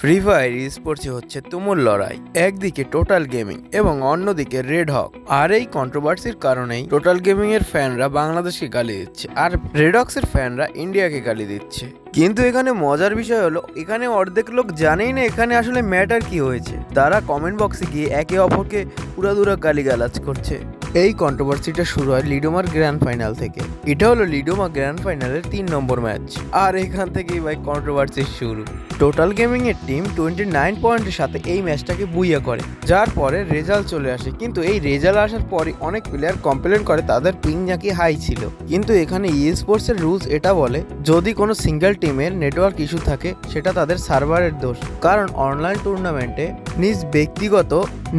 Free fire স্পোর্টসে হচ্ছে তুমুল লড়াই, একদিকে টোটাল গেমিং এবং অন্যদিকে রেড হক। আর এই কন্ট্রোভার্সির কারণেই টোটাল গেমিং এর ফ্যানরা বাংলাদেশকে গালি দিচ্ছে আর রেড হক্সের ফ্যানরা ইন্ডিয়াকে গালি দিচ্ছে। কিন্তু এখানে মজার বিষয় হলো, এখানে অর্ধেক লোক জানেই না এখানে আসলে ম্যাটার কি হয়েছে। তারা কমেন্ট বক্সে গিয়ে একে অপরকে পুরাদুরা গালিগালাজ করছে। এই কন্ট্রোভার্সিটা শুরু হয় লিডোমার গ্র্যান্ড ফাইনাল থেকে। এটা হলো লিডোমা গ্র্যান্ড ফাইনালের 3 নম্বর ম্যাচ, আর এখান থেকেই ভাই কন্ট্রোভার্সির শুরু। টোটাল গেমিং এর টিম 29 পয়েন্টের সাথে এই ম্যাচটাকে বুইয়া করে, যার পরে রেজাল্ট চলে আসে। কিন্তু এই রেজাল্ট আসার পরে অনেক প্লেয়ার কমপ্লেন করে তাদের পিং নাকি হাই ছিল। কিন্তু এখানে ই স্পোর্টস এর রুলস এটা বলে, যদি কোনো সিঙ্গেল টিমের নেটওয়ার্ক ইস্যু থাকে সেটা তাদের সার্ভারের দোষ, কারণ অনলাইন টুর্নামেন্টে নিজ ব্যক্তিগত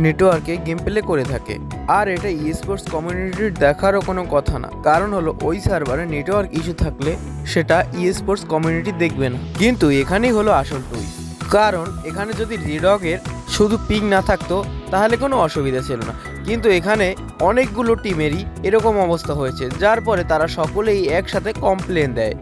নেটওয়ার্কে গেম প্লে করে থাকে। আর এটা ই স্পোর্টস কমিউনিটির দেখারও কোনো কথা না, কারণ হলো ওই সার্ভারে নেটওয়ার্ক ইস্যু থাকলে সেটা ই স্পোর্টস কমিউনিটি দেখবে না। কিন্তু এখানেই হলো আসল টুইস্ট, কারণ এখানে যদি রেডগের শুধু পিং না থাকতো তাহলে কোনো অসুবিধা ছিল না। কিন্তু এখানে অনেকগুলো টিমেরই এরকম অবস্থা হয়েছে, যার পরে তারা সকলেই একসাথে কমপ্লেন দেয়।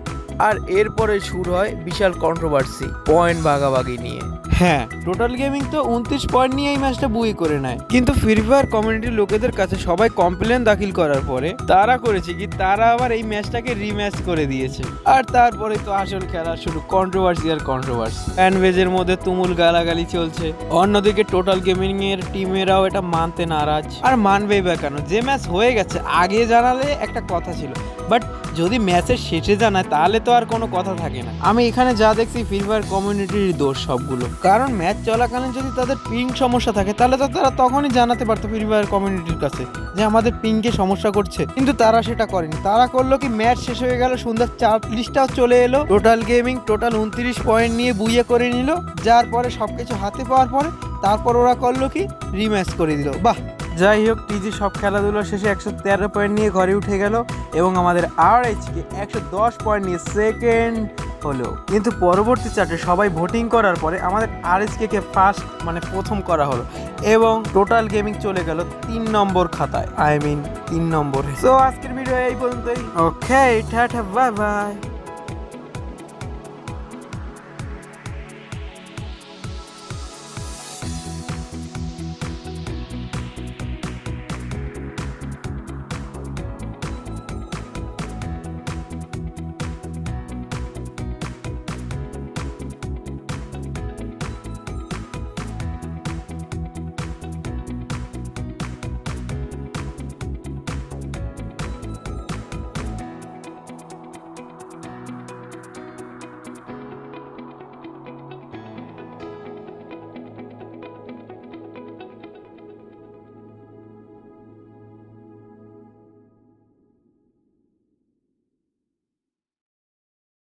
আর এরপরে শুরু হয় বিশাল কন্ট্রোভার্সি পয়েন্ট ভাগাভাগি নিয়ে। হ্যাঁ, টোটাল গেমিং তো 29 পয়েন্ট নিয়ে এই ম্যাচটা বুই করে নেয়, কিন্তু ফ্রি ফায়ার কমিউনিটির লোকেদের কাছে সবাই কমপ্লেন দাখিল করার পরে তারা করেছে কি, তারা আবার এই ম্যাচটাকে রিম্যাচ করে দিয়েছে। আর তারপরে তো আসল খেলা শুরু, কন্ট্রোভার্সি আর কন্ট্রোভার্সি। ফ্যানবেজের মধ্যে তুমুল গালাগালি চলছে, অন্যদিকে টোটাল গেমিং এর টিমেরাও এটা মানতে নারাজ। আর মানবেই বা কেন, যে ম্যাচ হয়ে গেছে আগে জানালে একটা কথা ছিল, বাট যদি ম্যাচের শেষে জানায় তাহলে তো আর কোনো কথা থাকে না। আমি এখানে যা দেখছি ফ্রি ফায়ার কমিউনিটির দোষ সবগুলো, কারণ ম্যাচ চলাকালীন যদি তাদের পিং সমস্যা থাকে তাহলে তো তারা তখনই জানাতে পারতো ফ্রি ফায়ার কমিউনিটির কাছে যে আমাদের পিংকে সমস্যা করছে। কিন্তু তারা সেটা করেনি, তারা করলো কি, ম্যাচ শেষ হয়ে গেল, সন্ধ্যা 40টাও চলে এলো, টোটাল গেমিং টোটাল 29 পয়েন্ট নিয়ে বুইয়ে করে নিল। যার পরে সবকিছু হাতে পাওয়ার পরে তারপর ওরা করলো কি, রিম্যাচ করে দিল। বাহ, যাই হোক, টিজি সব খেলাধুলার শেষে 113 পয়েন্ট নিয়ে ঘরে উঠে গেল এবং আমাদের আরএইচকে 110 পয়েন্ট নিয়ে সেকেন্ড হলো। কিন্তু পরবর্তী চার্টে সবাই ভোটিং করার পরে আমাদের আরএইচকে ফার্স্ট মানে প্রথম করা হলো এবং টোটাল গেমিং চলে গেল 3 নম্বর খাতায়, 3 নম্বরে। সো আজকের ভিডিও এই পর্যন্তই। ওকে, টাটা, বাই বাই।